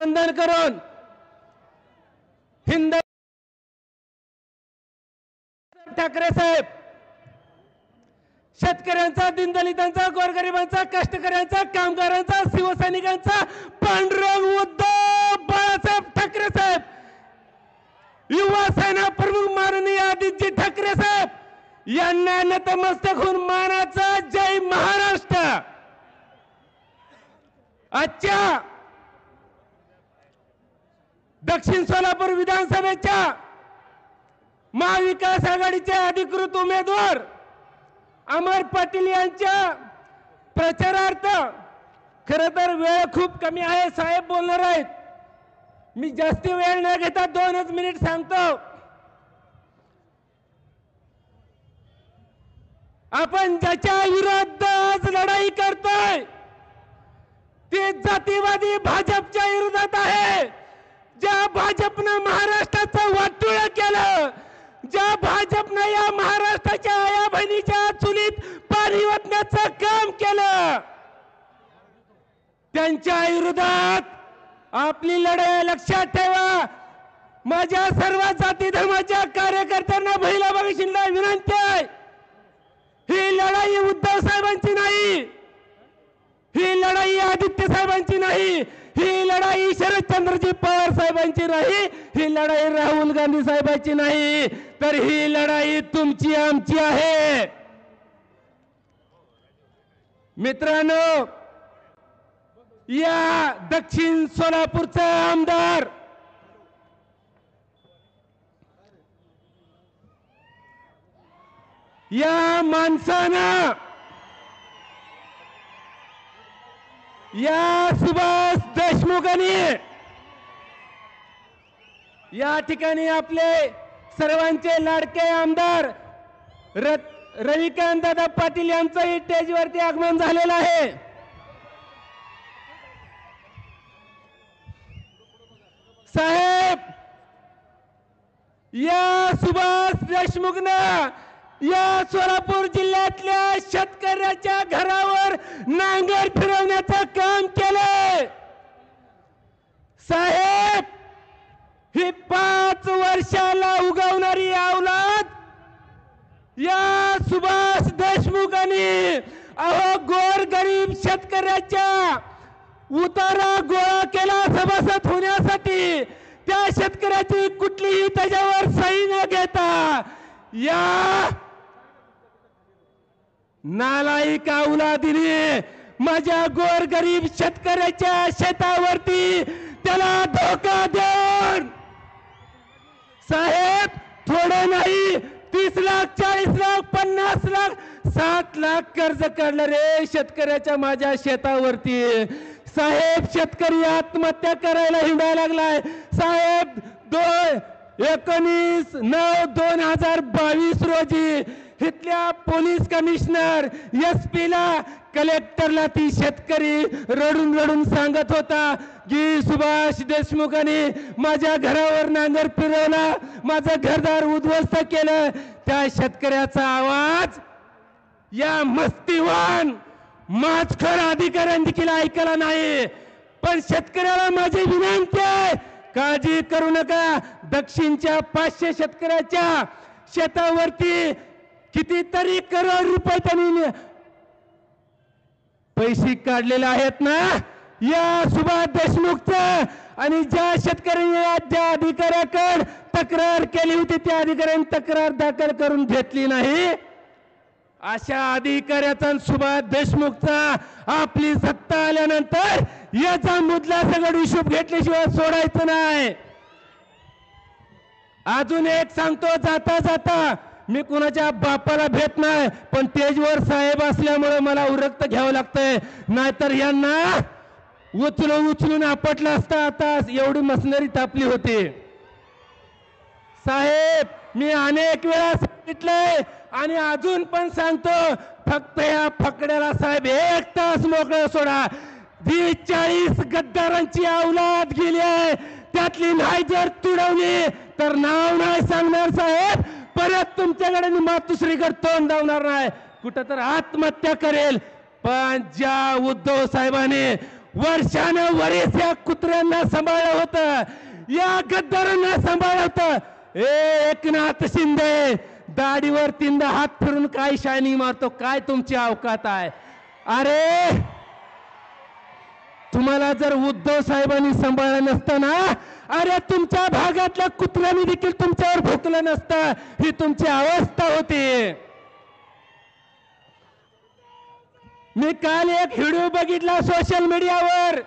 वंदन करून हिंद ठाकरे साहेब शेतकऱ्यांचा, दीनदलितांचा, गोरगरिबांचा, कष्टकऱ्यांचा, कामगारांचा, शिवसैनिकांचा पांडुरंग उद्धव बाळासाहेब ठाकरे साहेब, युवा सेना प्रमुख माननीय आदित्य ठाकरे साहेब यांना नतमस्तक होऊन मानाचा जय महाराष्ट्र। आजच्या दक्षिण सोलापूर विधानसभेच्या महाविकास आघाडीचे अधिकृत उमेदवार अमर पाटील यांच्या प्रचारार्थ खरं तर वेळ खूप कमी आहे, साहेब बोलणार आहेत, मी जास्ती वेळ न घेता 2च मिनिट सांगतो। आपण ज्याच्या विरुद्ध आज लढाई करतोय ते जातीवादी भाजपच्या विरोधात आहे। ज्या भाजपनं महाराष्ट्राचं वाटोळ केलं, ज्या भाजपनं या महाराष्ट्राच्या आया बहिणीच्या चुलीत पाणी ओतण्याचं काम केलं, त्यांच्या विरोधात आपली लढाई लक्षात ठेवा। माझ्या सर्व जाती धर्माच्या कार्यकर्त्यांना, महिला भगिनींना विनंती आहे, ही लढाई उद्धव साहेबांची नाही, ही लढाई आदित्य साहेबांची नाही, ही लढाई शरदचंद्रजी पवार साहेबांची नाही, ही लढाई राहुल गांधी साहेबांची नाही, तर ही लढाई तुमची आमची आहे। मित्रांनो, या दक्षिण सोलापूरचा आमदार या माणसानं, या सुभाष देशमुखांनी या ठिकाणी आपले सर्वांचे लाडके आमदार रविकांत दादा पाटील यांचंही स्टेजवरती आगमन झालेलं आहे। साहेब, या सुभाष देशमुखनं या सोलापूर जिल्ह्यातल्या शेतकऱ्याच्या घरावर नांगर फिरवण्याचं काम केलंय। साहेब, ही 5 वर्षाला उगवणारी औलाद या सुभाष देशमुखांनी अहो गोरगरीब शेतकऱ्याच्या उतारा गोळा केला सभासद होण्यासाठी, त्या शेतकऱ्याची कुठलीही त्याच्यावर सही न घेता या नालायक औलादीने माझ्या गोरगरीब शेतकऱ्याच्या शेतावरती त्याला धोका देऊन, साहेब थोडे नाही 30 लाख, 40 लाख, 50 लाख, 7 लाख कर्ज काढलं रे शेतकऱ्याच्या माझ्या शेतावरती। साहेब, शेतकरी आत्महत्या करायला हिंडायला लागलाय। साहेब, 19/9/2022 रोजी इथल्या पोलीस कमिशनर SP ला, कलेक्टरला ती शेतकरी रडून रडून सांगत होता की सुभाष देशमुखांनी माझ्या घरावर नांगर फिरवला, माझं घरदार उद्ध्वस्त केलं। त्या शेतकऱ्याचा आवाज या मस्तीवान माचखोर अधिकाऱ्यांनी देखील ऐकला नाही। पण शेतकऱ्याला माझी विनंती आहे, काळजी करू नका, दक्षिणच्या 500 शेतकऱ्याच्या शेतावरती कितीतरी करोड रुपये त्यांनी पैसे काढलेले आहेत ना या सुभाष देशमुखचं। आणि ज्या शेतकऱ्यांनी ज्या अधिकाऱ्याकडे तक्रार केली होती त्या अधिकाऱ्यांनी तक्रार दाखल करून घेतली नाही, अशा अधिकाऱ्याचा सुभाष देशमुखचा आपली सत्ता आल्यानंतर याचा मुद्दा सगळं हिशोब घेतल्याशिवाय सोडायचं नाही। अजून एक सांगतो, जाता जाता मी कुणाच्या बापाला भेट नाही, पण स्टेजवर साहेब असल्यामुळे मला उरक्त घ्यावं लागतंय, नाहीतर यांना उचलून आपटलं असतं। आता एवढी मशनरी तापली होती। साहेब, मी अनेक वेळा सांगितलंय आणि अजून पण सांगतो, फक्त या फकड्याला साहेब 1 तास मोकळं सोडा। 40 गद्दारांची औलाद गेली आहे, त्यातली नाही जर तुडवली तर नाव नाही सांगणार साहेब, परत तुमच्याकडे मातुश्रीकडे तोंड धावणार नाही, कुठं तर आत्महत्या करेल। पण ज्या उद्धव साहेबांनी वर्षानं वरीस या कुत्र्यांना सांभाळलं होतं, या गद्दारांना सांभाळलं होतं. एकनाथ शिंदे दाढीवर तीनदा हात फिरून काय शायनी मारतो, काय तुमची अवकात आहे? अरे तुम्हाला जर उद्धव साहेबांनी सांभाळलं नसतं ना, अरे तुमच्या भागातल्या कुत्र्यांनी देखील तुमच्यावर भोकलं नसतं. ही तुमची अवस्था होती. मी काल एक व्हिडिओ बघितला सोशल मीडियावर.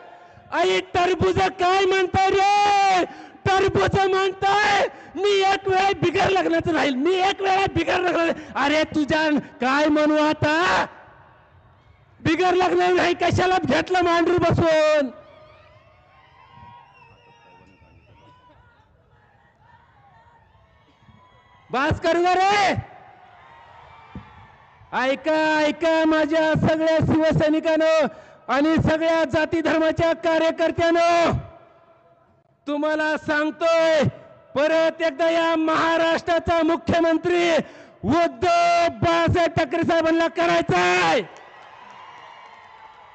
आई टरबूज काय म्हणताय रे? टरबूज म्हणताय मी एक वेळा बिगर लग्नाचं राहील, मी एक वेळा बिगर लग्न. अरे तुझ्या काय म्हणू आता? बिगर लग्न नाही कशाला घेतलं मांडरू बसून? बास करू रे. ऐका ऐका माझ्या सगळ्या शिवसैनिकांनो आणि सगळ्या जाती धर्माच्या कार्यकर्त्यांनो, तुम्हाला सांगतोय परत एकदा, या महाराष्ट्राचा मुख्यमंत्री उद्धव बाळासाहेब ठाकरे साहेबांना करायचाय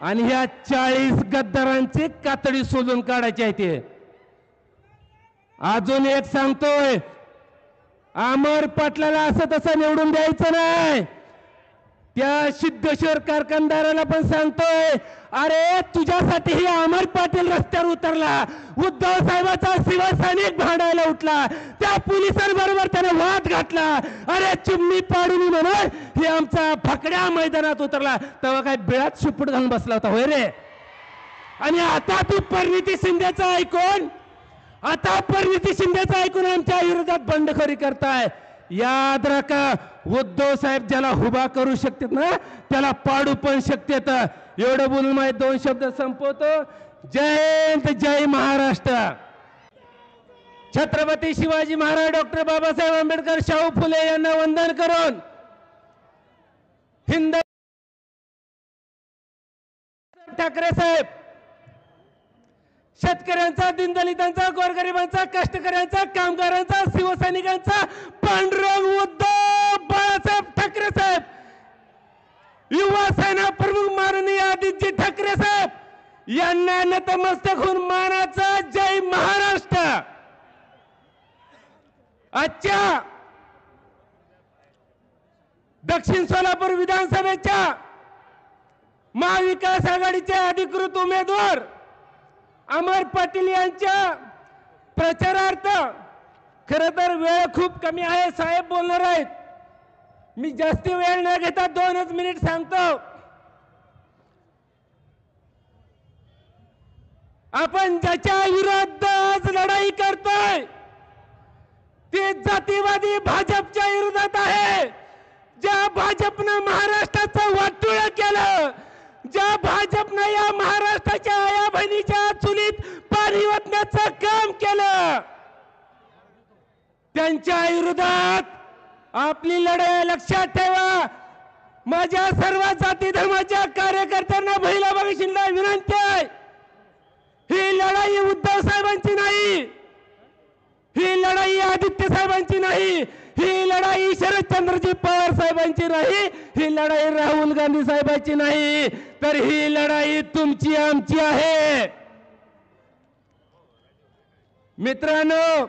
आणि ह्या 40 गद्दारांची कातडी सोलून काढायची आहे. ते अजून एक सांगतोय, अमर पाटलाला असं तसं निवडून द्यायचं नाही. त्या सिद्धेश्वर कारखानदाराला पण सांगतोय, अरे तुझ्यासाठी ही अमर पाटील रस्त्यावर उतरला, उद्धव साहेबाचा शिवसैनिक भांडायला उठला, त्या पोलिसांबरोबर त्याने वाद घातला, अरे चिमणी पाडून म्हणून हे आमचा फकड्या मैदानात उतरला, तेव्हा काय बिळात सुपूट घालून बसला होता होय रे? आणि आता तू परिणिती शिंदेचं ऐकून, आता परिणिती शिंदेचं ऐकून आमच्या विरोधात बंडखोरी करताय. याद राखा, उद्धव साहेब ज्याला उभा करू शकतात ना, त्याला पाडू पण शकतात. एवढं बोलून माझे 2 शब्द संपवतो. जय हिंद, जय महाराष्ट्र. छत्रपती शिवाजी महाराज, डॉक्टर बाबासाहेब आंबेडकर, शाहू फुले यांना वंदन करून हिंद ठाकरे साहेब शेतकऱ्यांचा, दीनदलितांचा, गोरगरिबांचा, कष्टकऱ्यांचा, कामगारांचा, शिवसैनिकांचा पांडुरंग उद्धव बाळासाहेब ठाकरे साहेब, युवा सेना प्रमुख माननीय आदित्य ठाकरे साहेब यांना नतमस्तक होऊन मानाचा जय महाराष्ट्र. आजच्या दक्षिण सोलापूर विधानसभेच्या महाविकास आघाडीचे अधिकृत उमेदवार अमर पाटील यांच्या प्रचारार्थ, खरं तर वेळ खूप कमी आहे, साहेब बोलणार आहेत, मी जास्ती वेळ न घेता 2च मिनिट सांगतो. आपण ज्याच्या विरुद्ध आज लढाई करतोय ते जातीवादी भाजपच्या विरोधात आहे. ज्या भाजपनं महाराष्ट्राचं वाटोळ केलं, ज्या भाजपनं या महाराष्ट्राच्या आया बहिणीच्या चुलीत पाणी ओतण्याचं काम केलं, त्यांच्या विरोधात आपली लढाई लक्षात ठेवा. माझ्या सर्व जाती धर्माच्या कार्यकर्त्यांना, महिला भगिनींना विनंती आहे, ही लढाई उद्धव साहेबांची नाही, ही लढाई आदित्य साहेबांची नाही, ही लढाई शरदचंद्रजी पवार साहेबांची नाही, ही लढाई राहुल गांधी साहेबांची नाही, तर ही लढाई तुमची आमची आहे. मित्रांनो,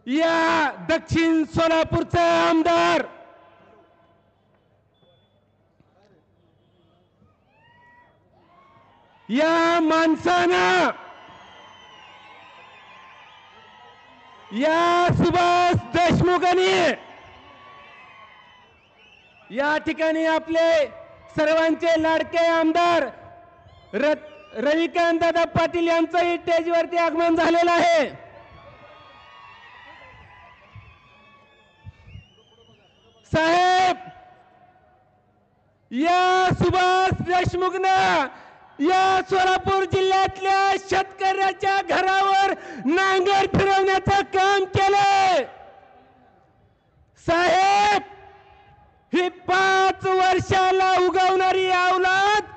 या दक्षिण सोलापूरचा आमदार या माणसानं, या सुभाष देशमुखांनी या ठिकाणी आपले सर्वांचे लाडके आमदार रविकांत दादा पाटील यांचंही स्टेजवरती आगमन झालेलं आहे. साहेब, या सुभाष देशमुखनं या सोलापूर जिल्ह्यातल्या शेतकऱ्याच्या घरावर नांगर फिरवण्याचं काम केलंय. साहेब, ही 5 वर्षाला उगवणारी अवलाद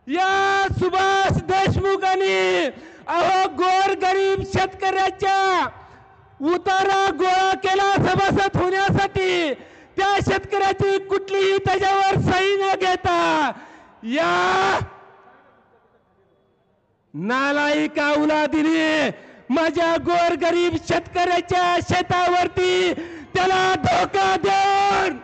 या सुभाष देशमुखांनी गोर गरीब शेतकऱ्याच्या उतारा गोळा केला सभासद होण्यासाठी. त्या शेतकऱ्याची कुठलीही त्याच्यावर सही न घेता या नालायक औलादीने माझ्या गोरगरीब शेतकऱ्याच्या शेतावरती त्याला धोका देऊन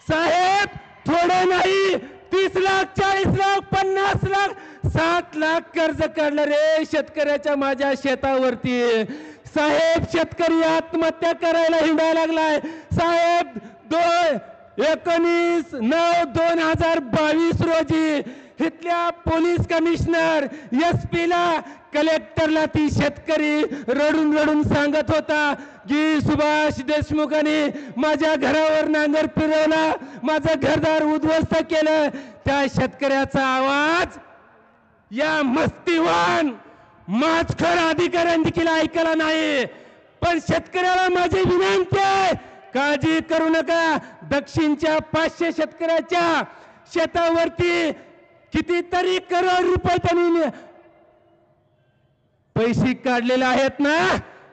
साहेब थोडे नाही 30 लाख 40 लाख 50 लाख 7 लाख कर्ज काढलं रे शेतकऱ्याच्या माझ्या शेतावरती। साहेब शेतकरी आत्महत्या करायला हिंडायला लागलाय साहेब। 19/9/2022 रोजी इथल्या पोलीस कमिशनर SP ला कलेक्टरला ती शेतकरी रडून रडून सांगत होता की सुभाष देशमुखांनी माझ्या घरावर नांगर फिरवला, माझं घरदार उद्ध्वस्त केलं। त्या शेतकऱ्याचा आवाज या मस्तीवान माचखोर अधिकाऱ्यांनी देखील ऐकला नाही। पण शेतकऱ्याला माझी विनंती आहे, काळजी करू नका। दक्षिणच्या 500 शेतकऱ्याच्या शेतावरती कितीतरी करोड रुपये त्यांनी पैसे काढलेले आहेत ना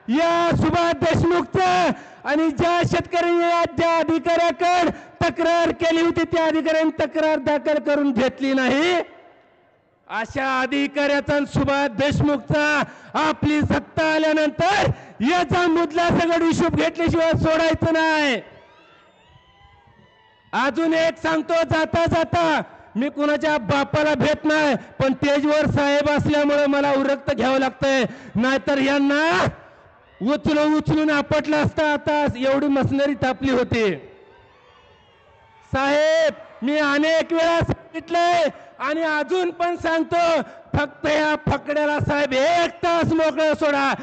या सुभाष देशमुखचं। आणि ज्या शेतकऱ्यांनी ज्या अधिकाऱ्याकडे तक्रार केली होती त्या अधिकाऱ्यांनी तक्रार दाखल करून घेतली नाही। अशा अधिकाऱ्याचा सुभाष देशमुखचा आपली सत्ता आल्यानंतर याचा मुद्दा सगळं हिशोब घेतल्याशिवाय सोडायचं नाही। अजून एक सांगतो जाता जाता, मी कुणाच्या बापाला भेट नाही पण तेजवर साहेब असल्यामुळे मला उरक्त घ्यावं लागतंय, नाहीतर यांना उचलून आपटलं असतं। आता एवढी मशिनरी तापली होती साहेब। मी अनेक वेळा सांगितलंय आणि अजून पण सांगतो, फक्त या फकड्याला साहेब 1 तास मोकळं सोडा।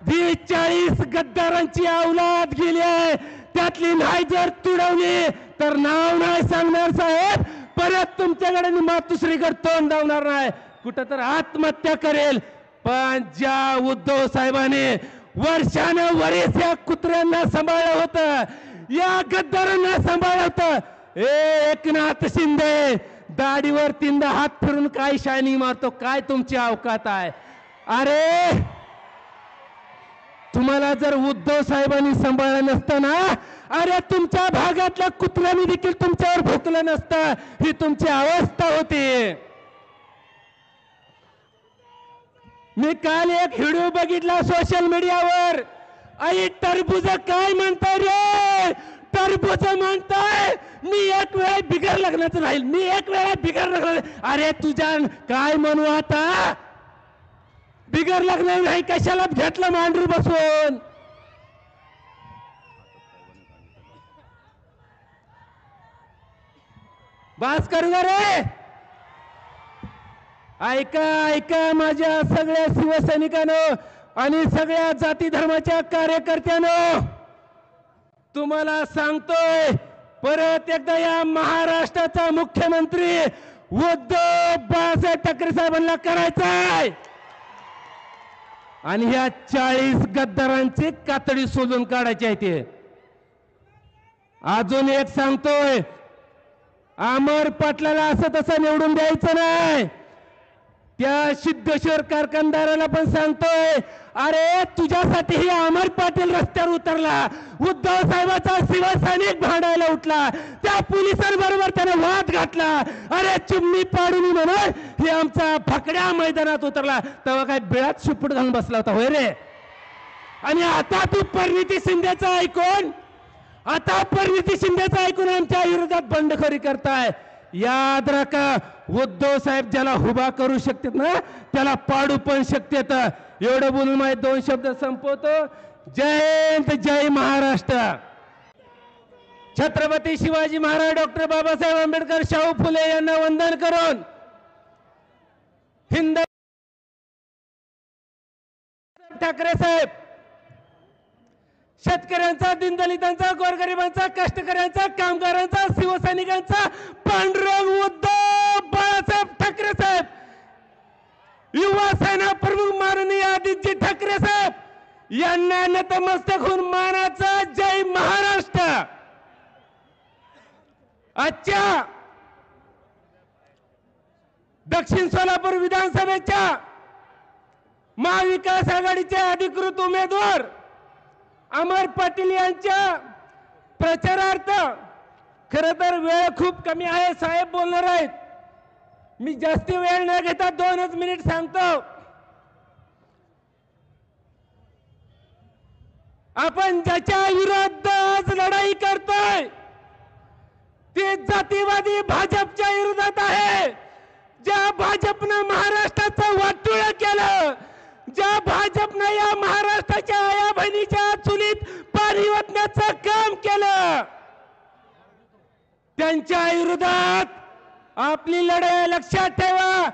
40 गद्दारांची औलाद गेली आहे, त्यातली नाही जर तुडवली तर नाव नाही सांगणार साहेब। परत तुमच्याकडे मातुश्रीकडे तोंड लावणार नाही, कुठं तर आत्महत्या करेल। पण ज्या उद्धव साहेबांनी वर्षानुवर्ष या कुत्र्यांना सांभाळलं होतं, या गद्दारांना सांभाळलं होतं, एकनाथ शिंदे दाढीवर 3दा हात फिरून काय शायनिंग मारतो, काय तुमची अवकात आहे? अरे तुम्हाला जर उद्धव साहेबांनी सांभाळलं नसतं ना, अरे तुमच्या भागातल्या कुत्र्यांनी देखील तुमच्यावर भुकलं नसतं, ही तुमची अवस्था होती। मी काल एक व्हिडिओ बघितला सोशल मीडियावर, आई टरबूज काय म्हणताय रे, टरबूज म्हणताय मी एक वेळा बिगर लग्नाचं राहील, मी एक वेळा बिगर लग्न। अरे तुझ्या काय म्हणू आता, बिगर लग्न नाही कशाला घेतलं मांडरू बसून। बास करू रे, ऐका ऐका माझ्या सगळ्या शिवसैनिकांनो आणि सगळ्या जाती धर्माच्या कार्यकर्त्यांनो, तुम्हाला सांगतोय परत एकदा, या महाराष्ट्राचा मुख्यमंत्री उद्धव बाळासाहेब ठाकरे साहेबांना करायचंय आणि ह्या 40 गद्दारांची कातडी सोलून काढायची आहे। ते अजून एक सांगतोय, अमर पाटलाला असं तसं निवडून द्यायचं नाही। त्या सिद्धेश्वर कारखानदाराला पण सांगतोय, अरे तुझ्यासाठी ही अमर पाटील रस्त्यावर उतरला, उद्धव साहेबाचा शिवसैनिक भांडायला उठला, त्या पोलिसांबरोबर त्याने वाद घातला, अरे चिमणी पाडून म्हणून हे आमचा फकड्या मैदानात उतरला, तेव्हा काय बिळात शिपूट घालून बसला होता होय रे? आणि आता तू परिणिती शिंदेचं ऐकून, आता परिणिती शिंदेचं ऐकून आमच्या विरोधात बंडखोरी करताय। याद राखा, उद्धव साहेब ज्याला उभा करू शकतात ना त्याला पाडू पण शकतात। एवढं बोलून माझे 2 शब्द संपवतो। जय हिंद, जय महाराष्ट्र। छत्रपती शिवाजी महाराज, डॉक्टर बाबासाहेब आंबेडकर, शाहू फुले यांना वंदन करून हिंद ठाकरे साहेब शेतकऱ्यांचा, दीनदलितांचा, गोरगरिबांचा, कष्टकऱ्यांचा, कामगारांचा, शिवसैनिकांचा पांडुरंग उद्धव बाळासाहेब ठाकरे साहेब, युवा सेना प्रमुख माननीय आदित्य ठाकरे साहेब यांना नतमस्तक होऊन मानाचा जय महाराष्ट्र। आजच्या दक्षिण सोलापूर विधानसभेच्या महाविकास आघाडीचे अधिकृत उमेदवार अमर पाटील यांच्या प्रचारार्थ, खरं तर वेळ खूप कमी आहे, साहेब बोलणार आहेत, मी जास्ती वेळ न घेता 2च मिनिट सांगतो. आपण ज्याच्या विरुद्ध आज लढाई करतोय ते जातीवादी भाजपच्या विरोधात आहे. ज्या भाजपनं महाराष्ट्राचं वाटोळ केलं, ज्या भाजपनं या महाराष्ट्राच्या आया बहिणीच्या चुलीत पाणी ओतण्याचं काम केलं, त्यांच्या विरोधात आपली लढाई लक्षात ठेवा.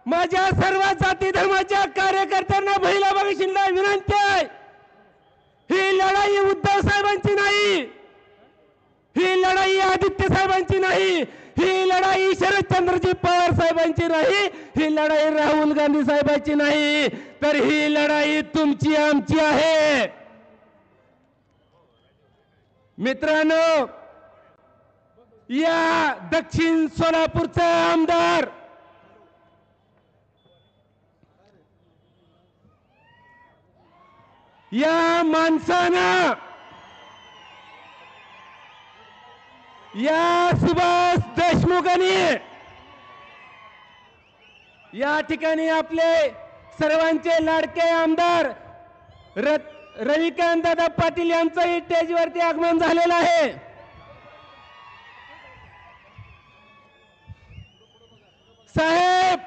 माझ्या सर्व जाती धर्माच्या कार्यकर्त्यांना महिला भगिनींना विनंती आहे, ही लढाई उद्धव साहेबांची नाही, ही लढाई आदित्य साहेबांची नाही, ही लढाई शरदचंद्रजी पवार साहेबांची नाही, ही लढाई राहुल गांधी साहेबांची नाही, तर ही लढाई तुमची आमची आहे. मित्रांनो, या दक्षिण सोलापूरचा आमदार या माणसानं या सुभाष देशमुखांनी या ठिकाणी आपले सर्वांचे लाडके आमदार रविकांत दादा पाटील यांचंही स्टेजवरती आगमन झालेलं आहे. साहेब,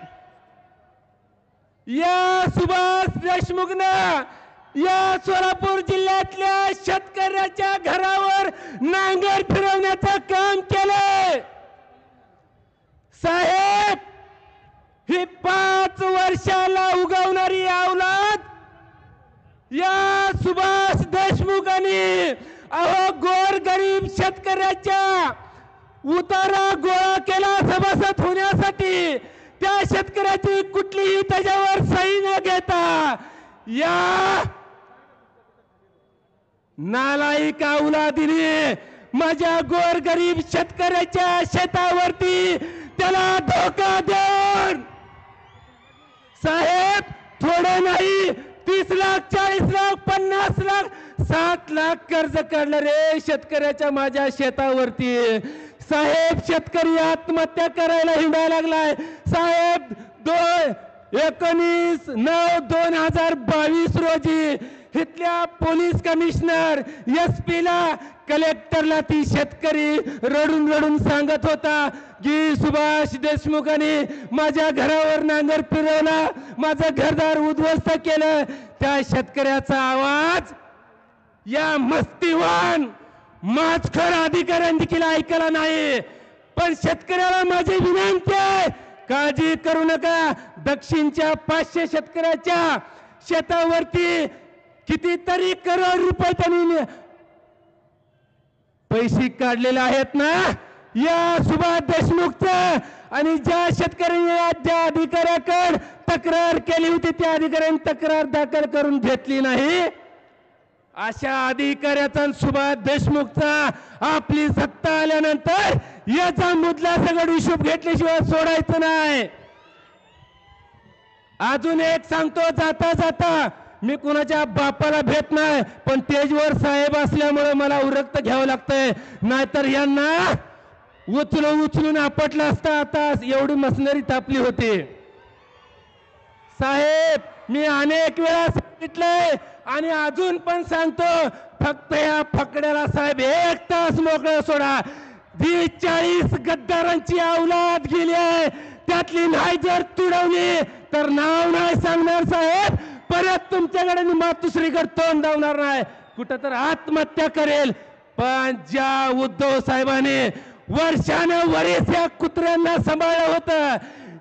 या सुभाष देशमुखनं या सोलापूर जिल्ह्यातल्या शेतकऱ्याच्या घरावर नांगर फिरवण्याचं काम केलंय. साहेब, ही 5 वर्षाला उगवणारी औलाद या सुभाष देशमुखांनी गोर गरीब शेतकऱ्याच्या उतारा गोळा केला सभासद होण्यासाठी. त्या शेतकऱ्याची कुठलीही त्याच्यावर सही न घेता या नालायक औलादीने माझ्या गोरगरीब शेतकऱ्याच्या शेतावरती त्याला धोका देऊन, साहेब, थोडं नाही, 30 लाख, 40 लाख, 50 लाख, 7 लाख कर्ज काढलं रे शेतकऱ्याच्या माझ्या शेतावरती. साहेब, शेतकरी आत्महत्या करायला हिंडायला लागलाय. साहेब, 19/9/2022 रोजी इथल्या पोलीस कमिशनर SP ला कलेक्टरला ती शेतकरी रडून रडून सांगत होता की सुभाष देशमुखांनी माझ्या घरावर नांगर फिरवला, माझं घरदार उद्ध्वस्त केलं. त्या शेतकऱ्याचा आवाज या मस्तीवान माचखोर अधिकाऱ्यांनी देखील ऐकला नाही. पण शेतकऱ्याला माझी विनंती आहे, काळजी करू नका. दक्षिणच्या 500 शेतकऱ्याच्या शेतावरती कितीतरी करोड रुपये त्यांनी पैसे काढलेले आहेत ना या सुभाष देशमुखचं. आणि ज्या शेतकऱ्यांनी ज्या अधिकाऱ्याकडे तक्रार केली होती त्या अधिकाऱ्यांनी तक्रार दाखल करून घेतली नाही. अशा अधिकाऱ्याचा सुभाष देशमुखचा आपली सत्ता आल्यानंतर याचा मुदला सगळं हिशोब घेतल्याशिवाय सोडायचं नाही. अजून एक सांगतो जाता जाता, मी कुणाच्या बापाला भेट नाही, पण स्टेजवर साहेब असल्यामुळे मला उरक्त घ्यावं लागतंय, नाहीतर यांना उचलून आपटलं असतं. आता एवढी मशनरी तापली होती. साहेब, मी अनेक वेळा सांगितलंय आणि अजून पण सांगतो, फक्त या फकड्याला साहेब 1 तास मोकळं सोडा. 40 गद्दारांची औलाद गेली आहे, त्यातली नाही जर तुडवली तर नाव नाही सांगणार साहेब. परत तुमच्याकडे मातुश्रीकडे तोंड धावणार नाही, कुठं तर आत्महत्या करेल. पण ज्या उद्धव साहेबांनी वर्षानुवर्ष या कुत्र्यांना सांभाळलं होतं,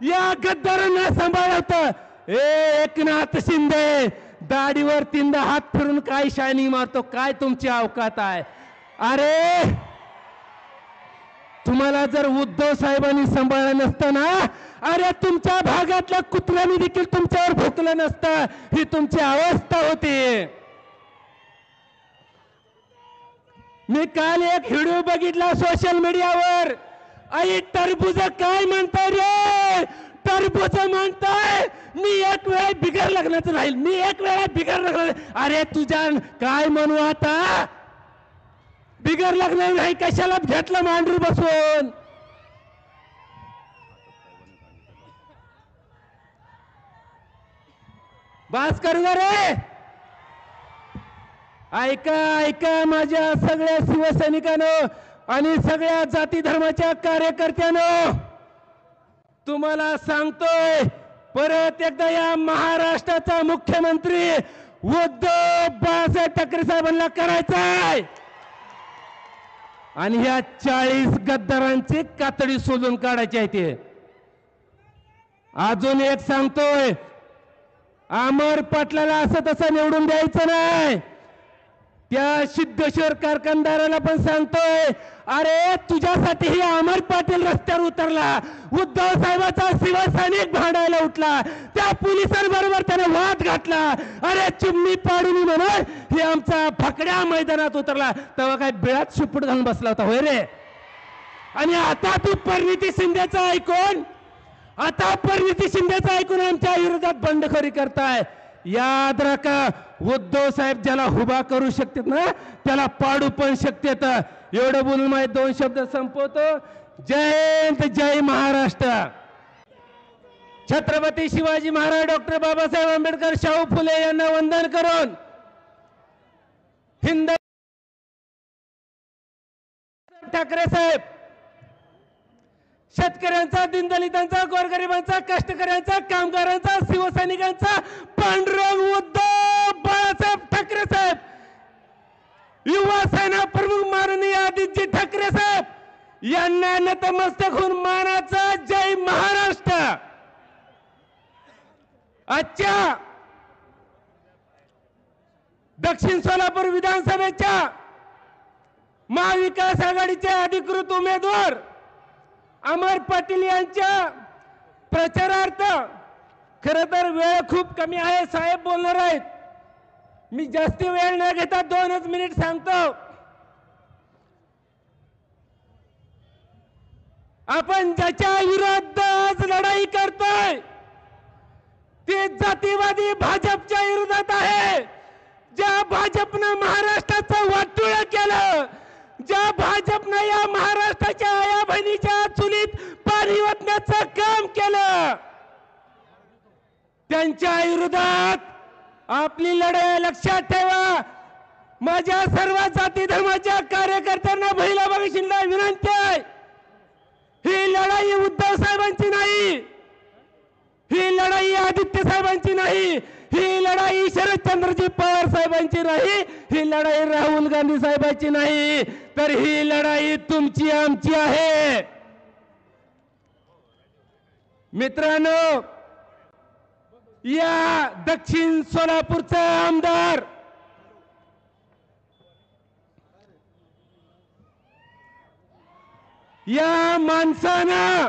या गद्दारांना सांभाळलं होतं. एकनाथ शिंदे दाढीवर 3दा हात फिरून काय शायनिंग मारतो, काय तुमची अवकात आहे? अरे, तुम्हाला जर उद्धव साहेबांनी सांभाळलं नसतं ना, अरे तुमच्या भागातल्या कुत्र्यांनी देखील तुमच्यावर भोकलं नसतं. ही तुमची अवस्था होती. मी काल एक व्हिडिओ बघितला सोशल मीडियावर. आई, टरबूज काय म्हणताय रे? टरबूज म्हणताय मी एक वेळा बिगर लग्नाचं राहील, मी एक वेळा बिगर लग्न. अरे तुझ्या काय म्हणू आता? बिगर लग्न नाही, कशाला घेतलं मांडरू बसून? बास करू का रे? ऐका ऐका माझ्या सगळ्या शिवसैनिकांनो आणि सगळ्या जाती धर्माच्या कार्यकर्त्यांनो, तुम्हाला सांगतोय परत एकदा या महाराष्ट्राचा मुख्यमंत्री उद्धव बाळासाहेब ठाकरे साहेबांना करायचाय आणि ह्या 40 गद्दारांची कातडी सोलून काढायची आहे. ते अजून एक सांगतोय, अमर पाटलाला असं तसं निवडून द्यायचं नाही. त्या सिद्धेश्वर कारखानदाराला पण सांगतोय, अरे तुझ्यासाठी ही अमर पाटील रस्त्यावर उतरला, उद्धव साहेबाचा शिवसैनिक भांडायला उठला, त्या पोलिसांबरोबर त्याने वाद घातला, अरे चिमणी पाडून म्हणून हे आमचा फकड्या मैदानात उतरला, तेव्हा काय बिळात शिपूट घालून बसला होता होय रे? आणि आता तू परिणिती शिंदेचा ऐकून आमच्या विरोधात बंडखोरी करताय. याद राखा, उद्धव साहेब ज्याला उभा करू शकतात ना त्याला पाडू पण शकतात. एवढं बोलून माझे 2 शब्द संपवतो. जय हिंद, जय महाराष्ट्र. छत्रपती शिवाजी महाराज, डॉक्टर बाबासाहेब आंबेडकर, शाहू फुले यांना वंदन करून हिंद ठाकरे साहेब शेतकऱ्यांचा, दीनदलितांचा, गोरगरिबांचा, कष्टकऱ्यांचा, कामगारांचा, शिवसैनिकांचा पांडुरंग उद्धव बाळासाहेब ठाकरे साहेब, युवा सेना प्रमुख माननीय आदित्य ठाकरे साहेब यांना नतमस्तक होऊन मानाचा जय महाराष्ट्र. आजच्या दक्षिण सोलापूर विधानसभेच्या महाविकास आघाडीचे अधिकृत उमेदवार अमर पाटील यांच्या प्रचारार्थ खरं तर वेळ खूप कमी आहे. साहेब बोलणार आहेत, मी जास्ती वेळ न घेता 2च मिनिट सांगतो. आपण ज्याच्या विरुद्ध आज लढाई करतोय ते जातीवादी भाजपच्या विरोधात आहे. ज्या भाजपनं महाराष्ट्राचं वाटोळं केलं, ज्या भाजपनं या महाराष्ट्राच्या आया बहिणीच्या चुलीत पाणी ओतण्याचं काम केलं, त्यांच्या विरोधात आपली लढाई लक्षात ठेवा. माझ्या सर्व जाती धर्माच्या कार्यकर्त्यांना, महिला भगिनींना विनंती आहे, ही लढाई उद्धव साहेबांची नाही, ही लढाई आदित्य साहेबांची नाही, ही लढाई शरदचंद्रजी पवार साहेबांची नाही, ही लढाई राहुल गांधी साहेबांची नाही, तर ही लढाई तुमची आमची आहे. मित्रांनो, या दक्षिण सोलापूरचा आमदार या माणसानं,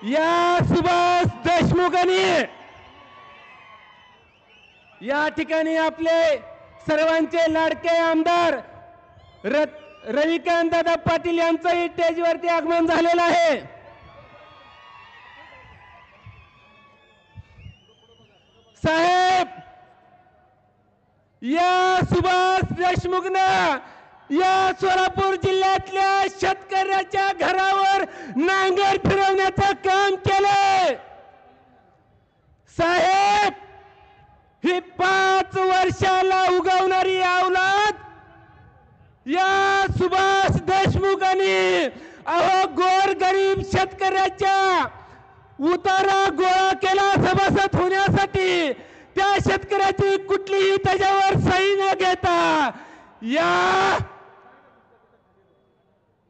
या सुभाष देशमुखांनी या ठिकाणी आपले सर्वांचे लाडके आमदार रविकांत दादा पाटील यांचंही स्टेजवरती आगमन झालेलं आहे. साहेब, या सुभाष देशमुखनं या सोलापूर जिल्ह्यातल्या शेतकऱ्याच्या घरावर नांगर फिरवण्याचं काम केलंय. साहेब, ही 5 वर्षाला उगवणारी औलाद या सुभाष देशमुखांनी अहो गोर गरीब शेतकऱ्याच्या उतारा गोळा केला सभासद होण्यासाठी. त्या शेतकऱ्याची कुठलीही त्याच्यावर सही न घेता या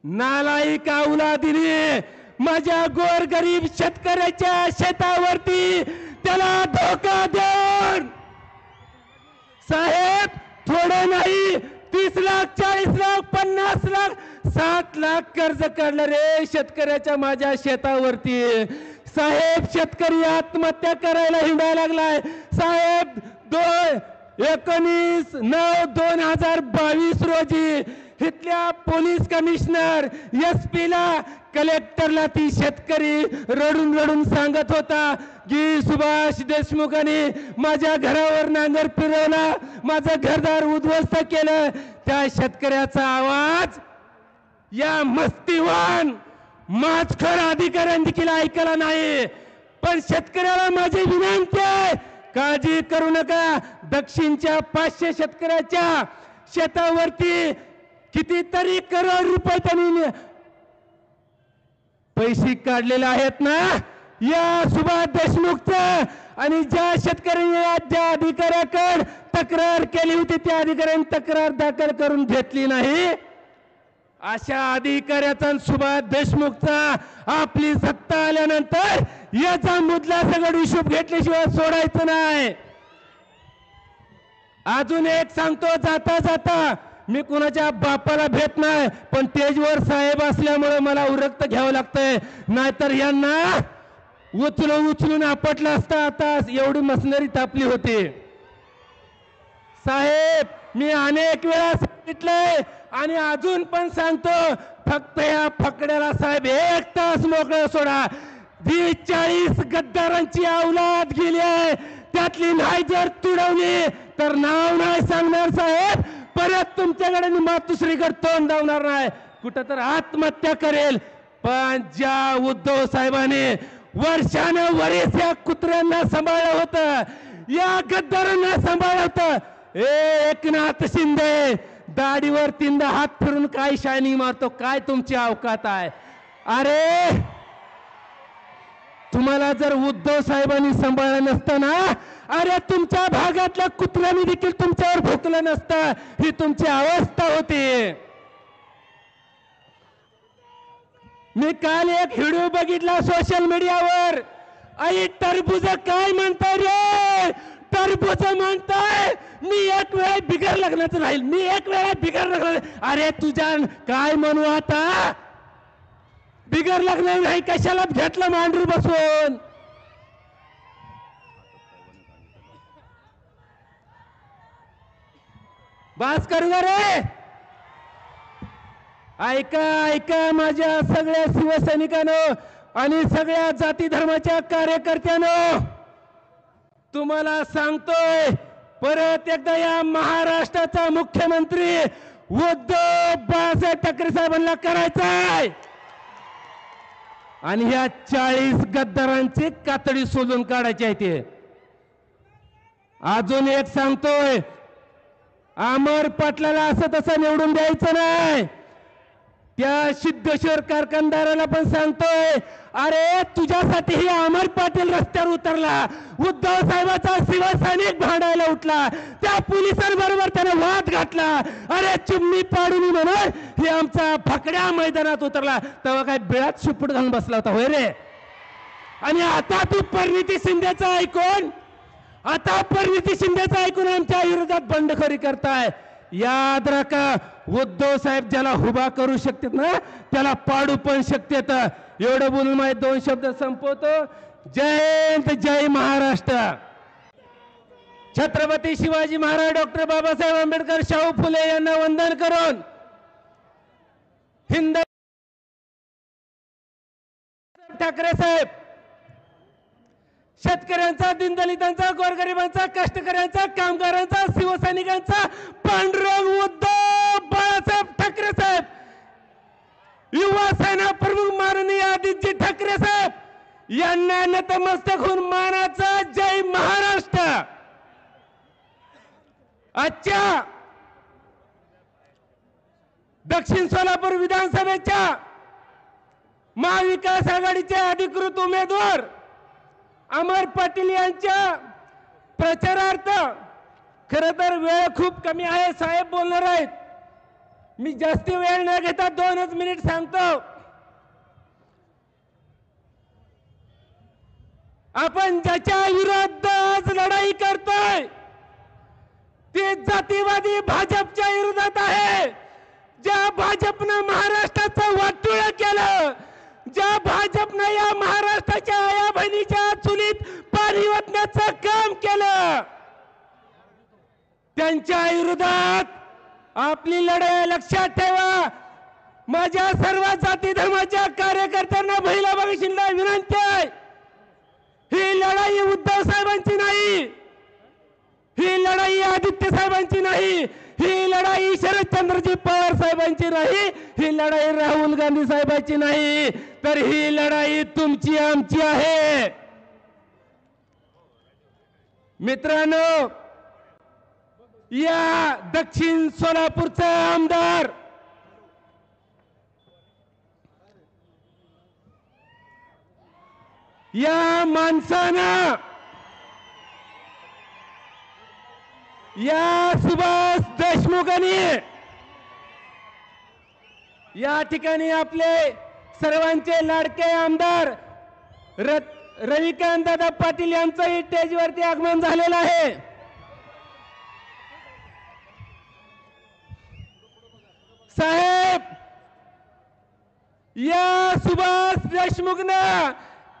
नालायक औलादीने माझ्या गोरगरीब शेतकऱ्याच्या शेतावरती त्याला धोका देऊन, साहेब थोडं नाही, 30 लाख, 40 लाख, 50 लाख, 60 लाख कर्ज काढलं रे शेतकऱ्याच्या माझ्या शेतावरती. साहेब, शेतकरी आत्महत्या करायला हिंडायला लागलाय. साहेब, 19/9/2022 रोजी इथल्या पोलीस कमिशनर SP ला, कलेक्टरला ती शेतकरी रडून रडून सांगत होता की सुभाष देशमुखांनी माझ्या घरावर नांगर फिरवला, माझं घरदार उद्ध्वस्त केलं. त्या शेतकऱ्याचा आवाज या मस्तीवान माचखोर अधिकाऱ्यांनी देखील ऐकला नाही. पण शेतकऱ्याला माझी विनंती आहे, काळजी करू नका. दक्षिणच्या 500 शेतकऱ्याच्या शेतावरती कितीतरी करोड रुपये त्यांनी पैसे काढलेले आहेत ना. या सुभाष देशमुखचा आणि ज्या शेतकऱ्यांनी ज्या अधिकाऱ्याकडे तक्रार केली होती त्या अधिकाऱ्यांनी तक्रार दाखल करून घेतली नाही. अशा अधिकाऱ्याचा सुभाष देशमुखचा आपली सत्ता आल्यानंतर याचा मुदला सगळं हिशोब घेतल्याशिवाय सोडायचं नाही. अजून एक सांगतो जाता जाता, मी कुणाच्या बापाला भेट नाही, पण स्टेजवर साहेब असल्यामुळे मला उरक्त घ्यावं लागतंय, नाहीतर यांना उचलून आपटलं असतं. आता एवढी मशनरी तापली होती. साहेब, मी अनेक वेळा सांगितलंय आणि अजून पण सांगतो, फक्त या फकड्याला साहेब 1 तास मोकळं सोडा. 40 गद्दारांची औलाद गेली आहे, त्यातली नाही जर तुडवली तर नाव नाही सांगणार साहेब. परत तुमच्याकडे मातुश्रीकडे तोंड धावणार नाही, कुठं तर आत्महत्या करेल. पण ज्या उद्धव साहेबांनी वर्षानुवर्ष या कुत्र्यांना सांभाळलं होतं, या गद्दारांना सांभाळलं होतं. एकनाथ शिंदे दाढीवर 3दा हात फिरून काय शायनिंग मारतो, काय तुमची अवकात आहे? अरे तुम्हाला जर उद्धव साहेबांनी सांभाळलं नसतं ना, अरे तुमच्या भागातल्या कुत्र्यांनी देखील तुमच्यावर भुकलं नसतं. ही तुमची अवस्था होती. मी काल एक व्हिडिओ बघितला सोशल मीडियावर. आई टरबूज काय म्हणताय रे? टरबूज म्हणताय मी एक वेळा बिगर लग्नाचं राहील, मी एक वेळा बिगर लग्न. अरे तुझ्या काय म्हणू आता? बिगर लग्न नाही कशाला घेतलं मांडरू बसून? बास करू का रे? ऐका ऐका माझ्या सगळ्या शिवसैनिकांनो आणि सगळ्या जाती धर्माच्या कार्यकर्त्यांनो, तुम्हाला सांगतोय परत एकदा, या महाराष्ट्राचा मुख्यमंत्री उद्धव बाळासाहेब ठाकरे साहेबांना करायचाय आणि ह्या 40 गद्दारांची कातडी सोलून काढायची आहे. ते अजून एक सांगतोय, अमर पाटलाला असं तसं निवडून द्यायचं नाही. त्या सिद्धेश्वर कारखानदाराला पण सांगतोय, अरे तुझ्यासाठी ही अमर पाटील रस्त्यावर उतरला, उद्धव साहेबाचा शिवसैनिक भांडायला उठला, त्या पोलिसांबरोबर त्याने वाद घातला, अरे चिमणी पाडून म्हणून हे आमचा फकड्या मैदानात उतरला, तेव्हा काय बिळात सुपूट घालून बसला होता होय रे? आणि आता तू परिणिती शिंदेचं ऐकून, आता परिणिती शिंदेचं ऐकून आमच्या विरोधात बंडखोरी करताय. याद राखा, उद्धव साहेब ज्याला उभा करू शकतात ना, त्याला पाडू पण शकतात. एवढं बोलून माझे 2 शब्द संपवतो. जय हिंद, जय महाराष्ट्र. छत्रपती शिवाजी महाराज, डॉक्टर बाबासाहेब आंबेडकर, शाहू फुले यांना वंदन करून हिंद ठाकरे साहेब शेतकऱ्यांचा, दीनदलितांचा, गोरगरिबांचा, कष्टकऱ्यांचा, कामगारांचा, शिवसैनिकांचा पांडुरंग उद्धव बाळासाहेब ठाकरे साहेब, युवा सेना प्रमुख माननीय आदित्य ठाकरे साहेब यांना नतमस्तक होऊन मानाचा जय महाराष्ट्र. आजच्या दक्षिण सोलापूर विधानसभेच्या महाविकास आघाडीचे अधिकृत उमेदवार अमर पाटील यांच्या प्रचारार्थ, खरं तर वेळ खूप कमी आहे, साहेब बोलणार आहेत, मी जास्ती वेळ न घेता 2च मिनिट सांगतो. आपण ज्याच्या विरोधात लढाई करतोय ते जातीवादी भाजपच्या विरोधात आहे. ज्या भाजपनं महाराष्ट्राचं वाटोळ केलं, ज्या भाजपनं या महाराष्ट्राच्या आया बहिणीच्या चुलीत पाणी ओतण्याचं काम केलं, त्यांच्या विरोधात आपली लढाई लक्षात ठेवा. माझ्या सर्व जाती धर्माच्या कार्यकर्त्यांना, महिला भगिनींना विनंती आहे, ही लढाई उद्धव साहेबांची नाही, ही लढाई आदित्य साहेबांची नाही, ही लढाई शरदचंद्रजी पवार साहेबांची नाही, ही लढाई राहुल गांधी साहेबांची नाही, तर ही लढाई तुमची आमची आहे. मित्रांनो, या दक्षिण सोलापूरचा आमदार या माणसानं या सुभाष देशमुखांनी या ठिकाणी आपले सर्वांचे लाडके आमदार रविकांत दादा पाटील यांचंही स्टेजवरती आगमन झालेलं आहे। साहेब, या सुभाष देशमुखनं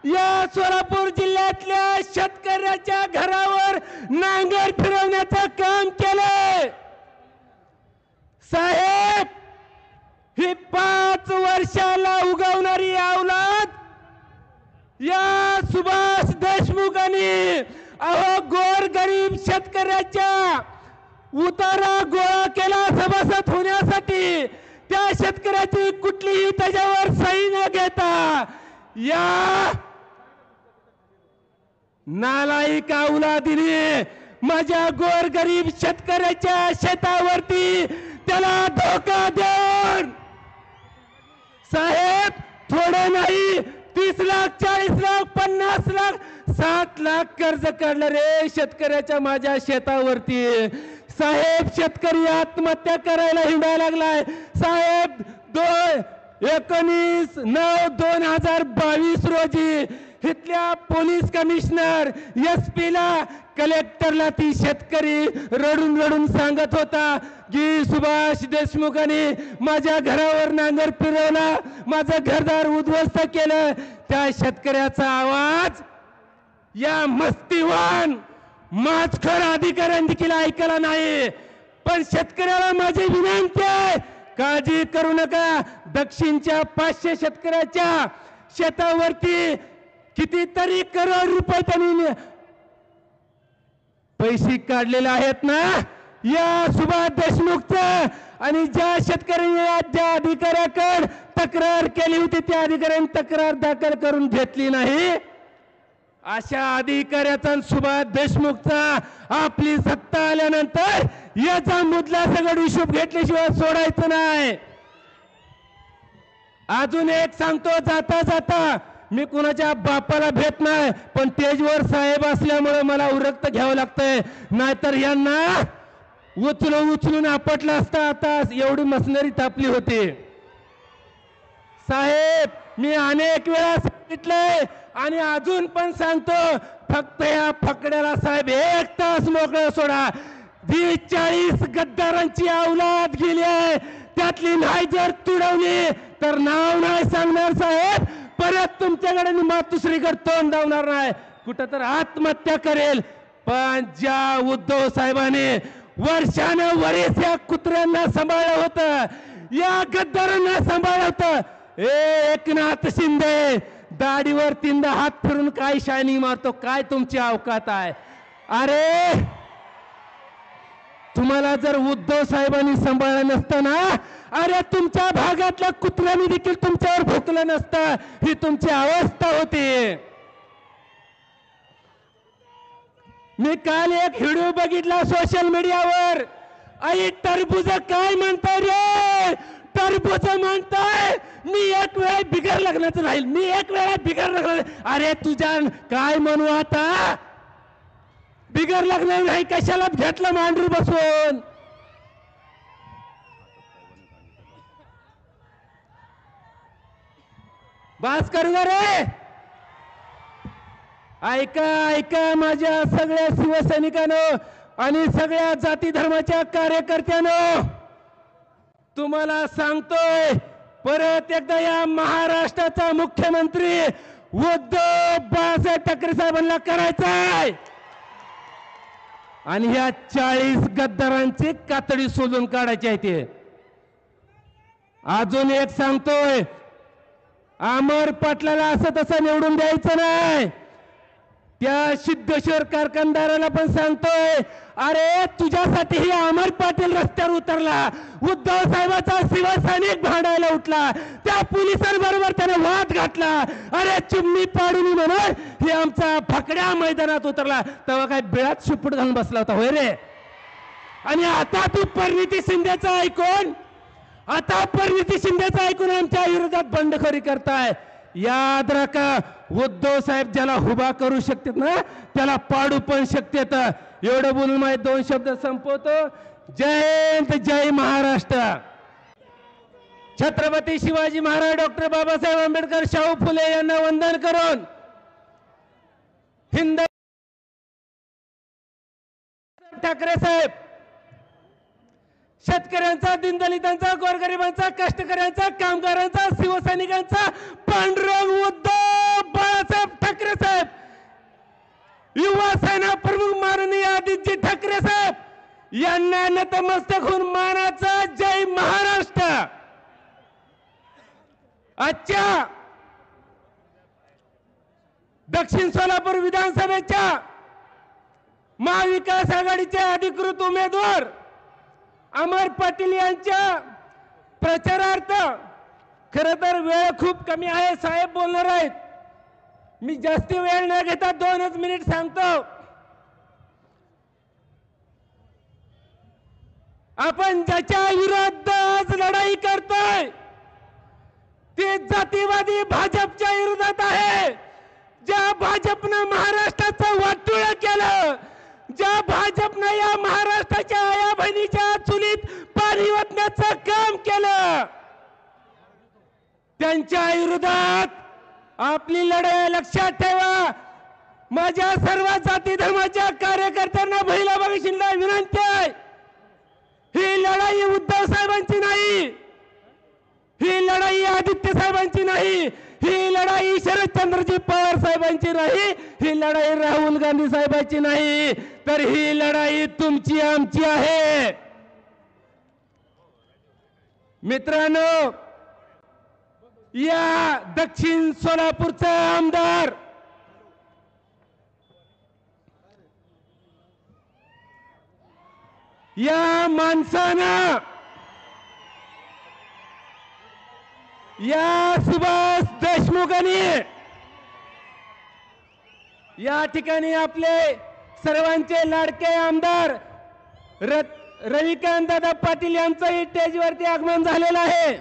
या सोलापूर जिल्ह्यातल्या शेतकऱ्याच्या घरावर नांगर फिरवण्याचं काम केलंय। साहेब, ही 5 वर्षाला उगवणारी औलाद या सुभाष देशमुखांनी गोरगरीब शेतकऱ्याच्या उतारा गोळा केला सभासद होण्यासाठी। त्या शेतकऱ्याची कुठलीही त्याच्यावर सही न घेता या नालायक औलादीने माझ्या गोरगरीब शेतकऱ्याच्या शेतावरती त्याला धोका देऊन साहेब, थोडे नाही 30 लाख 40 लाख 50 लाख 7 लाख कर्ज काढलं रे शेतकऱ्याच्या माझ्या शेतावरती। साहेब, शेतकरी आत्महत्या करायला हिंडायला लागलाय। साहेब, 19/9/2022 रोजी इथल्या पोलीस कमिशनर SP ला कलेक्टरला ती शेतकरी रडून रडून सांगत होता की सुभाष देशमुखांनी माझ्या घरावर नांगर फिरवला, माझं घरदार उद्ध्वस्त केलं। त्या शेतकऱ्याचा आवाज या मस्तीवान माचखोर अधिकाऱ्यांनी देखील ऐकला नाही। पण शेतकऱ्याला माझी विनंती आहे, काळजी करू नका। दक्षिणच्या 500 शेतकऱ्याच्या शेतावरती कितीतरी करोड रुपये त्यांनी पैसे काढलेले आहेत ना या सुभाष देशमुखचं। आणि ज्या शेतकऱ्यांनी ज्या अधिकाऱ्याकडे तक्रार केली होती त्या अधिकाऱ्यांनी तक्रार दाखल करून घेतली नाही। अशा अधिकाऱ्याचा सुभाष देशमुखचा आपली सत्ता आल्यानंतर याचा मुद्दा सगळं हिशोब घेतल्याशिवाय सोडायचं नाही। अजून एक सांगतो, जाता जाता मी कुणाच्या बापाला भेट नाही, पण स्टेजवर साहेब असल्यामुळे मला उरक्त घ्यावं लागतंय, नाहीतर यांना उचलून आपटलं असतं। आता एवढी मशिनरी तापली होती। साहेब, मी अनेक वेळा सांगितलंय आणि अजून पण सांगतो, फक्त या फकड्याला साहेब 1 तास मोकळं सोडा। 40 गद्दारांची औलाद गेली आहे, त्यातली नाही जर तुडवली तर नाव नाही सांगणार साहेब। परत तुमच्याकडे मातुश्रीकडे तोंड धावणार नाही, कुठं तर आत्महत्या करेल। पण ज्या उद्धव साहेबांनी वर्षानुवर्ष या कुत्र्यांना सांभाळलं होतं, या गद्दारांना सांभाळलं होतं, एकनाथ शिंदे दाढीवर 3दा हात फिरून काय शायनिंग मारतो, काय तुमची अवकात आहे? अरे, तुम्हाला जर उद्धव साहेबांनी सांभाळलं नसतं ना, अरे तुमच्या भागातल्या कुत्र्यांनी देखील तुमच्यावर भुकलं नसतं, ही तुमची अवस्था होती। मी काल एक व्हिडिओ बघितला सोशल मीडियावर, आई टरबूज काय म्हणताय रे, टरबूज म्हणताय मी एक वेळा बिगर लग्नाचं राहील, मी एक वेळा बिगर लग्न। अरे तुझ्या काय म्हणू आता, बिगर लग्न नाही कशाला घेतलं मांडरू बसून। बास करू रे, ऐका माझ्या सगळ्या शिवसैनिकांनो आणि सगळ्या जाती धर्माच्या कार्यकर्त्यांनो, तुम्हाला सांगतोय परत एकदा, या महाराष्ट्राचा मुख्यमंत्री उद्धव बाळासाहेब ठाकरे साहेबांना करायचंय आणि ह्या 40 गद्दारांची कातडी सोलून काढायची आहे। ते अजून एक सांगतोय, अमर पाटलाला असं तसं निवडून द्यायचं नाही। त्या सिद्धेश्वर कारखानदाराला पण सांगतोय, अरे तुझ्यासाठी ही अमर पाटील रस्त्यावर उतरला, उद्धव साहेबाचा शिवसैनिक भांडायला उठला, त्या पोलिसांबरोबर त्याने वाद घातला, अरे चिमणी पाडून म्हणून हे आमचा फकड्या मैदानात उतरला, तेव्हा काय बिळात शिपूट घालून बसला होता होय रे? आणि आता तू परिणिती शिंदेचं ऐकून आमच्या विरोधात बंडखोरी करताय. याद राखा, उद्धव साहेब ज्याला उभा करू शकतात ना त्याला पाडू पण शकतात. एवढं बोलून माझे 2 शब्द संपवतो. जय हिंद, जय महाराष्ट्र. छत्रपती शिवाजी महाराज, डॉक्टर बाबासाहेब आंबेडकर, शाहू फुले यांना वंदन करून हिंद ठाकरे साहेब शेतकऱ्यांचा, दीनदलितांचा, गोरगरिबांचा, कष्टकऱ्यांचा, कामगारांचा, शिवसैनिकांचा पांडुरंग उद्धव बाळासाहेब ठाकरे साहेब, युवा सेना प्रमुख माननीय आदित्य ठाकरे साहेब यांना नतमस्तक होऊन मानाचा जय महाराष्ट्र. आजच्या दक्षिण सोलापूर विधानसभेच्या महाविकास आघाडीचे अधिकृत उमेदवार अमर पाटील यांच्या प्रचारार्थ, खरं तर वेळ खूप कमी आहे, साहेब बोलणार आहेत, मी जास्ती वेळ न घेता 2च मिनिट सांगतो. आपण ज्याच्या विरुद्ध आज लढाई करतोय ते जातीवादी भाजपच्या विरोधात आहे. ज्या भाजपनं महाराष्ट्राचं वाटोळ केलं, ज्या भाजपनं या महाराष्ट्राच्या आया बहिणीच्या चुलीत पाणी ओतण्याचं काम केलं, त्यांच्या विरोधात आपली लढाई लक्षात ठेवा. माझ्या सर्व जाती धर्माच्या कार्यकर्त्यांना, महिला भगिनींना विनंती आहे, ही लढाई उद्धव साहेबांची नाही, ही लढाई आदित्य साहेबांची नाही, ही लढाई शरदचंद्रजी पवार साहेबांची नाही, ही लढाई राहुल गांधी साहेबांची नाही, तर ही लढाई तुमची आमची आहे. मित्रांनो, या दक्षिण सोलापूरचा आमदार या माणसानं, या सुभाष देशमुखांनी या ठिकाणी आपले सर्वांचे लाडके आमदार रविकांत दादा पाटील यांचंही स्टेजवरती आगमन झालेलं आहे.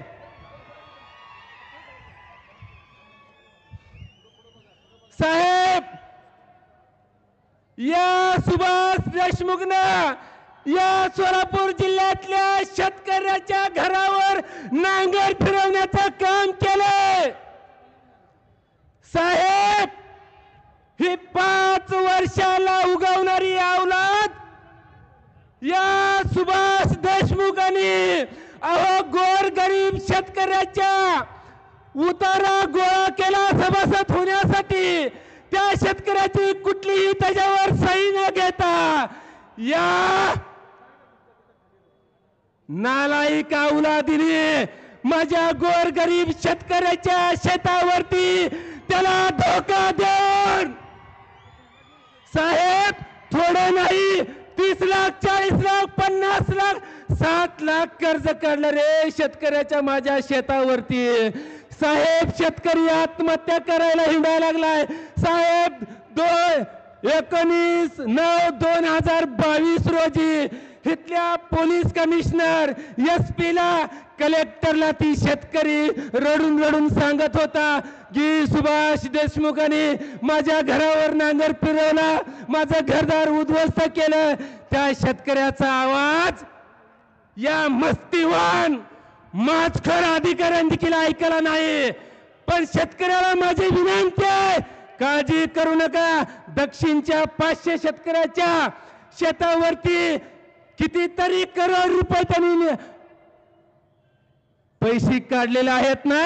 साहेब, या सुभाष देशमुखनं या सोलापूर जिल्ह्यातल्या शेतकऱ्याच्या घरावर नांगर फिरवण्याचं काम केलंय. साहेब, ही 5 वर्षाला उगवणारी अवलाद या सुभाष देशमुखांनी गोर गरीब शेतकऱ्याच्या उतारा गोळा केला सभासद होण्यासाठी. त्या शेतकऱ्याची कुठलीही त्याच्यावर सही न घेता या नालायक अवलादीने माझ्या गोरगरीब शेतकऱ्याच्या शेतावरती त्याला धोका देऊन, साहेब, थोडं नाही, 30 लाख, 40 लाख, 50 लाख, 60 लाख कर्ज काढलं रे शेतकऱ्याच्या माझ्या शेतावरती. साहेब, शेतकरी आत्महत्या करायला हिंडायला लागलाय. साहेब, 19/9/2022 रोजी इथल्या पोलीस कमिशनर, SP ला, कलेक्टरला ती शेतकरी रडून रडून सांगत होता की सुभाष देशमुखांनी माझ्या घरावर नांगर फिरवला, माझं घरदार उद्ध्वस्त केलं. त्या शेतकऱ्याचा आवाज या मस्तीवान माचखोर अधिकाऱ्यांनी देखील ऐकला नाही. पण शेतकऱ्याला माझी विनंती आहे, काळजी करू नका. दक्षिणच्या 500 शेतकऱ्याच्या शेतावरती कितीतरी करोड रुपये त्यांनी पैसे काढलेले आहेत ना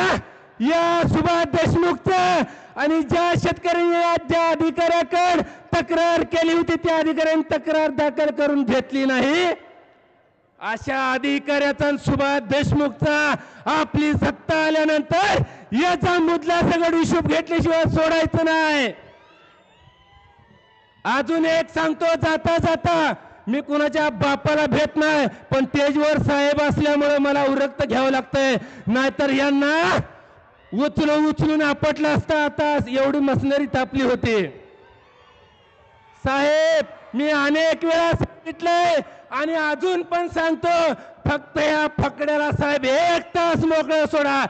या सुभाष देशमुखचं. आणि ज्या शेतकऱ्यांनी ज्या अधिकाऱ्याकडे तक्रार केली होती त्या अधिकाऱ्यांनी तक्रार दाखल करून घेतली नाही. अशा अधिकाऱ्याचा सुभाष देशमुखचा आपली सत्ता आल्यानंतर याचा मुदला सगळं हिशोब घेतल्याशिवाय सोडायचं नाही. अजून एक सांगतो जाता जाता, मी कुणाच्या बापाला भेट नाही, पण स्टेजवर साहेब असल्यामुळे मला उरक्त घ्यावं लागतंय, नाहीतर यांना उचलून आपटलं असतं. आता एवढी मशिनरी तापली होती. साहेब, मी अनेक वेळा सांगितलंय आणि अजून पण सांगतो, फक्त या फकड्याला साहेब 1 तास मोकळं सोडा.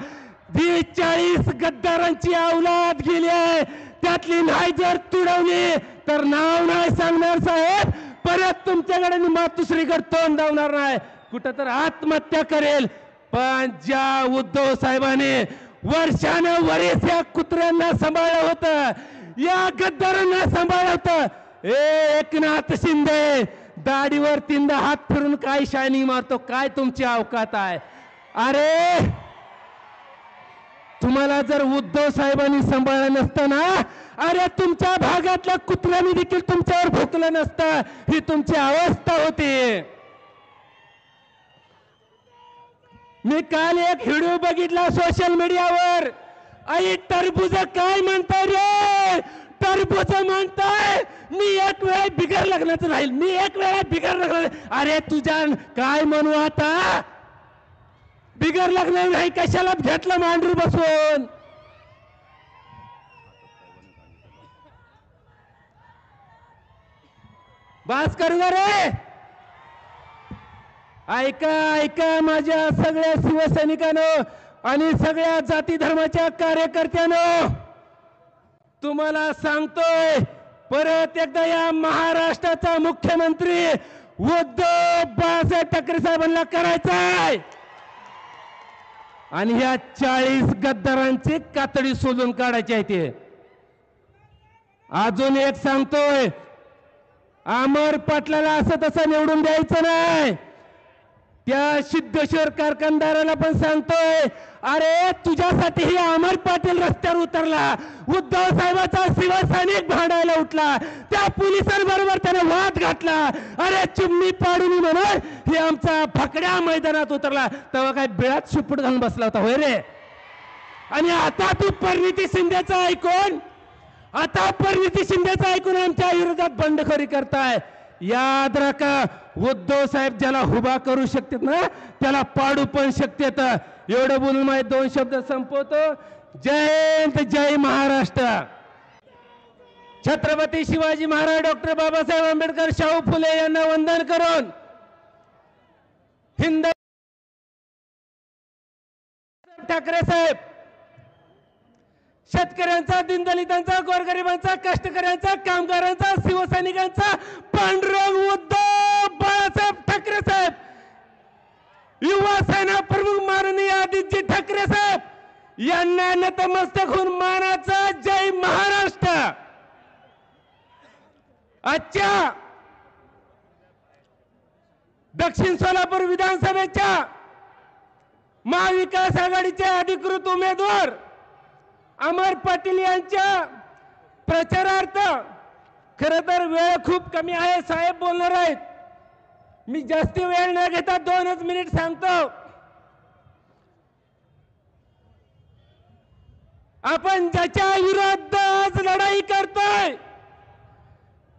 40 गद्दारांची औलाद गेली आहे, त्यातली नाही जर तुडवली तर नाव नाही सांगणार साहेब. परत तुमच्याकडे मातुश्रीकडे तोंड धावणार नाही, कुठं तर आत्महत्या करेल. पण ज्या उद्धव साहेबांनी वर्षानुवर्ष या कुत्र्यांना सांभाळलं होतं, या गद्दारांना सांभाळलं होतं. एकनाथ शिंदे दाढीवर 3दा हात फिरून काय शायनिंग मारतो, काय तुमची अवकात आहे? अरे तुम्हाला जर उद्धव साहेबांनी सांभाळलं नसतं ना, अरे तुमच्या भागातल्या कुत्र्यांनी देखील तुमच्यावर भुकलं नसतं. ही तुमची अवस्था होती. मी काल एक व्हिडिओ बघितला सोशल मीडियावर. आई टरबूज काय म्हणताय रे? टरबूज म्हणताय मी एक वेळा बिगर लग्नाचं राहील, मी एक वेळा बिगर लग्न. अरे तुझ्या काय म्हणू आता? बिगर लग्न नाही कशाला घेतलं मांडरू बसून? बास करू रे. ऐका माझ्या सगळ्या शिवसैनिकांनो आणि सगळ्या जाती धर्माच्या कार्यकर्त्यांनो, तुम्हाला सांगतोय परत एकदा, या महाराष्ट्राचा मुख्यमंत्री उद्धव बाळासाहेब ठाकरे साहेबांना करायचाय आणि ह्या 40 गद्दारांची कातडी सोलून काढायची आहे. ते अजून एक सांगतोय, अमर पाटलाला असं तसं निवडून द्यायचं नाही. त्या सिद्धेश्वर कारखानदाराला पण सांगतोय, अरे तुझ्यासाठी ही अमर पाटील रस्त्यावर उतरला, उद्धव साहेबाचा शिवसैनिक भांडायला उठला, त्या पोलिसांबरोबर त्याने वाद घातला, अरे चिमणी पाडून म्हणून हे आमचा फकड्या मैदानात उतरला, तेव्हा काय बिळात शिपूट घालून बसला होता होय रे? आणि आता तू परिणिती शिंदेचं ऐकून, आमच्या विरोधात बंडखोरी करताय. याद राखा, उद्धव साहेब ज्याला उभा करू शकतात ना, त्याला पाडू पण शकतात. एवढं बोलून माझे 2 शब्द संपवतो. जय हिंद, जय महाराष्ट्र. छत्रपती शिवाजी महाराज, डॉक्टर बाबासाहेब आंबेडकर, शाहू फुले यांना वंदन करून हिंद ठाकरे साहेब शेतकऱ्यांचा, दीनदलितांचा, गोरगरिबांचा, कष्टकऱ्यांचा, कामगारांचा, शिवसैनिकांचा पांडुरंग उद्धव बाळासाहेब ठाकरे साहेब, युवा सेना प्रमुख माननीय आदित्य ठाकरे साहेब यांना नतमस्तक होऊन मानाचा जय महाराष्ट्र. आजच्या दक्षिण सोलापूर विधानसभेच्या महाविकास आघाडीचे अधिकृत उमेदवार अमर पाटील यांच्या प्रचारार्थ, खरं तर वेळ खूप कमी आहे, साहेब बोलणार आहेत, मी जास्ती वेळ न घेता 2च मिनिट सांगतो. आपण ज्याच्या विरोधात आज लढाई करतोय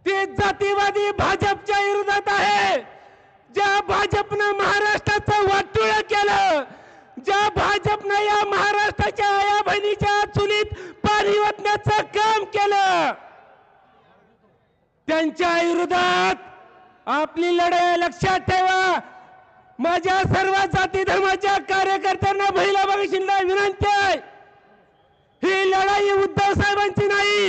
ते जातीवादी भाजपच्या विरोधात आहे. ज्या भाजपनं महाराष्ट्राचं वाटोळ केलं, ज्या भाजपनं या महाराष्ट्राच्या आया बहिणीच्या चुलीत पाणी ओतण्याचं काम केलं, त्यांच्या विरोधात आपली लढाई लक्षात ठेवा. माझ्या सर्व जाती धर्माच्या कार्यकर्त्यांना, महिला भगिनींना विनंती आहे, ही लढाई उद्धव साहेबांची नाही,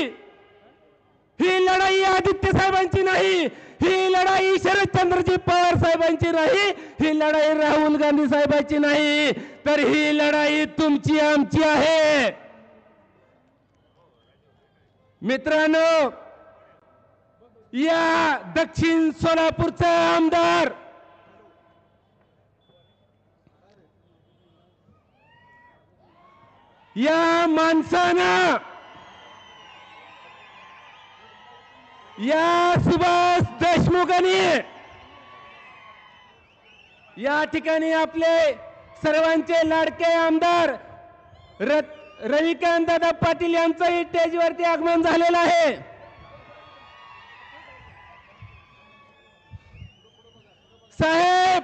ही लढाई आदित्य साहेबांची नाही, ही लढाई शरदचंद्रजी पवार साहेबांची नाही, ही लढाई राहुल गांधी साहेबांची नाही, तर ही लढाई तुमची आमची आहे. मित्रांनो, या दक्षिण सोलापूरचा आमदार या माणसानं, या सुभाष देशमुखांनी या ठिकाणी आपले सर्वांचे लाडके आमदार रविकांत दादा पाटील यांचंही स्टेजवरती आगमन झालेलं आहे. साहेब,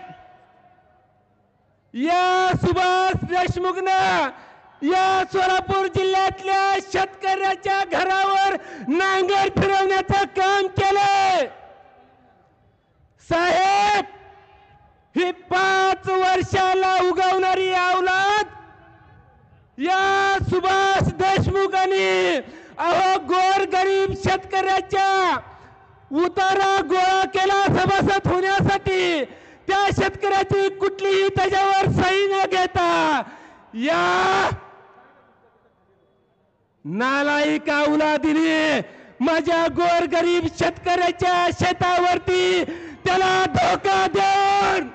या सुभाष देशमुखनं या सोलापूर जिल्ह्यातल्या शेतकऱ्याच्या घरावर नांगर फिरवण्याचं काम केलंय. साहेब, ही 5 वर्षाला उगवणारी औलाद या सुभाष देशमुखांनी अहो गोरगरीब शेतकऱ्याच्या उतारा गोळा केला सभासद होण्यासाठी. त्या शेतकऱ्याची कुठलीही त्याच्यावर सही न घेता या नालायक औलादीने माझ्या गोरगरीब शेतकऱ्याच्या शेतावरती त्याला धोका देऊन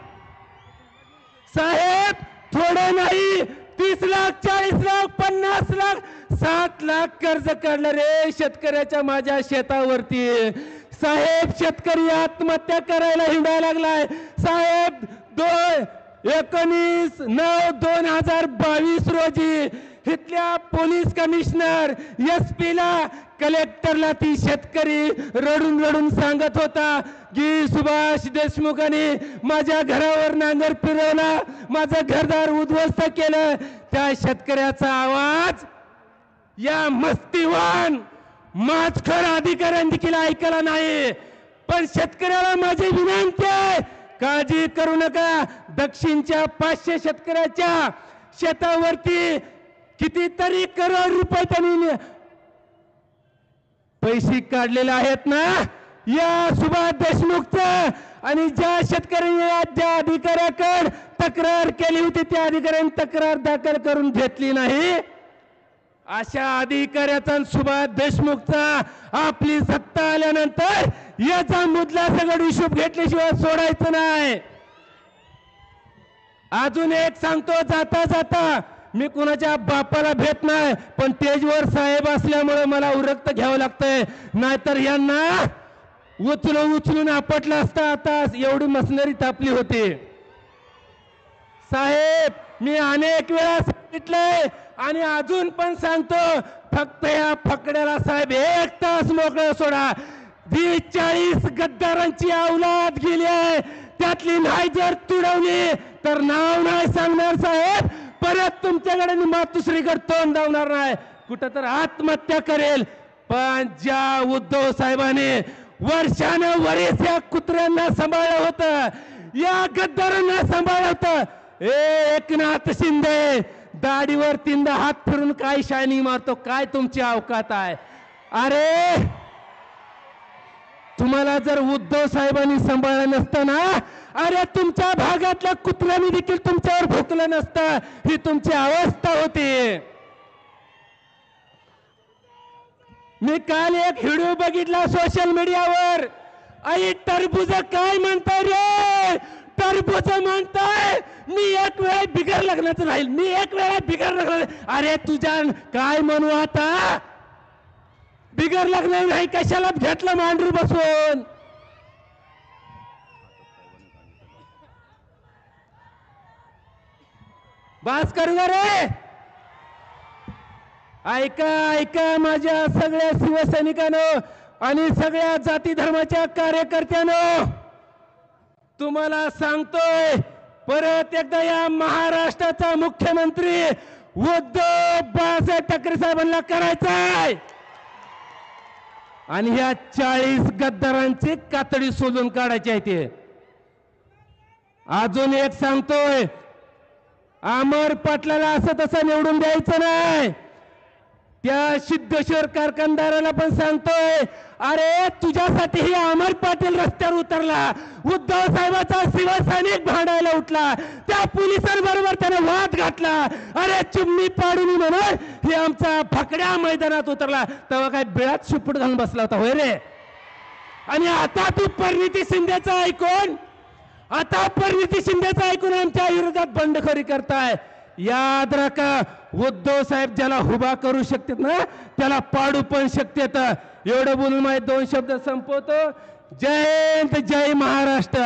साहेब थोडं नाही 30 लाख 40 लाख 50 लाख 7 लाख कर्ज काढलं रे शेतकऱ्याच्या माझ्या शेतावरती. साहेब, शेतकरी आत्महत्या करायला हिंडायला लागलाय. साहेब, 19/9/2022 रोजी इथल्या पोलीस कमिशनर SP ला कलेक्टरला ती शेतकरी रडून रडून सांगत होता की सुभाष देशमुखांनी माझ्या घरावर नांगर फिरवला, माझं घरदार उद्ध्वस्त केलं. त्या शेतकऱ्याचा आवाज या मस्तीवान माचखर अधिकाऱ्यांनी देखील ऐकला नाही. पण शेतकऱ्याला माझी विनंती आहे, काळजी करू नका. दक्षिणच्या 500 शेतकऱ्याच्या शेतावरती कितीतरी करोड रुपये त्यांनी पैसे काढलेले आहेत ना या सुभाष देशमुखचं. आणि ज्या शेतकऱ्यांनी ज्या अधिकाऱ्याकडे तक्रार केली होती त्या अधिकाऱ्यांनी तक्रार दाखल करून घेतली नाही. अशा अधिकाऱ्याचा सुभाष देशमुखचा आपली सत्ता आल्यानंतर याचा मुदला सगळं हिशोब घेतल्याशिवाय सोडायचं नाही. अजून एक सांगतो जाता जाता, मी कुणाच्या बापाला भेट नाही पण स्टेजवर साहेब असल्यामुळे मला उरक्त घ्यावं लागतंय, नाहीतर यांना उचलून आपटलं असता. आता एवढी मशनरी तापली होती. साहेब, मी अनेक वेळा सांगितलंय आणि अजून पण सांगतो, फक्त या फकड्याला साहेब 1 तास मोकळं सोडा. 40 गद्दारांची औलाद गेली आहे, त्यातली नाही जर तुडवली तर नाव नाही सांगणार साहेब. परत तुमच्याकडे मातुश्रीकडे तोंड धावणार नाही, कुठं तर आत्महत्या करेल. पण ज्या उद्धव साहेबांनी वर्षानुवर्ष या कुत्र्यांना सांभाळलं होतं, या गद्दारांना सांभाळलं होतं. एकनाथ शिंदे दाढीवर 3दा हात फिरून काय शायनिंग मारतो, काय तुमची अवकात आहे? अरे तुम्हाला जर उद्धव साहेबांनी सांभाळलं नसतं ना, अरे तुमच्या भागातल्या कुत्र्यांनी देखील तुमच्यावर भुकलं नसतं. ही तुमची अवस्था होती. मी काल एक व्हिडिओ बघितला सोशल मीडियावर. आई टरबूज काय म्हणताय रे? टरबूज म्हणताय मी एक वेळा बिगर लग्नाचं राहील, मी एक वेळा बिगर लग्न. अरे तुझ्या काय म्हणू आता, बिगर लग्न नाही कशाला घेतलं मांडरी बसून. बास करू रे. ऐका ऐका माझ्या सगळ्या शिवसैनिकांनो आणि सगळ्या जाती धर्माच्या कार्यकर्त्यांनो, तुम्हाला सांगतोय परत एकदा, या महाराष्ट्राचा मुख्यमंत्री उद्धव बाळासाहेब ठाकरे साहेबांना करायचाय आणि ह्या 40 गद्दारांची कातडी सोलून काढायची आहे. ते अजून एक सांगतोय, अमर पाटलाला असं तसं निवडून द्यायचं नाही. त्या सिद्धेश्वर कारखानदाराला पण सांगतोय, अरे तुझ्यासाठी ही अमर पाटील रस्त्यावर उतरला, उद्धव साहेबाचा शिवसैनिक भांडायला उठला, त्या पोलिसांबरोबर त्याने वाद घातला, अरे चिमणी पाडून म्हणून हे आमचा फकड्या मैदानात उतरला, तेव्हा काय बिळात शिपूट घालून बसला होता होय रे? आणि आता तू परिणिती शिंदेचा ऐकून, आता परिणिती शिंदेचा ऐकून आमच्या विरोधात बंडखोरी करताय. याद राखा, उद्धव साहेब ज्याला उभा करू शकतात ना त्याला पाडू पण शकतात. एवढं बोलून माझे 2 शब्द संपवतो. जय हिंद, जय महाराष्ट्र.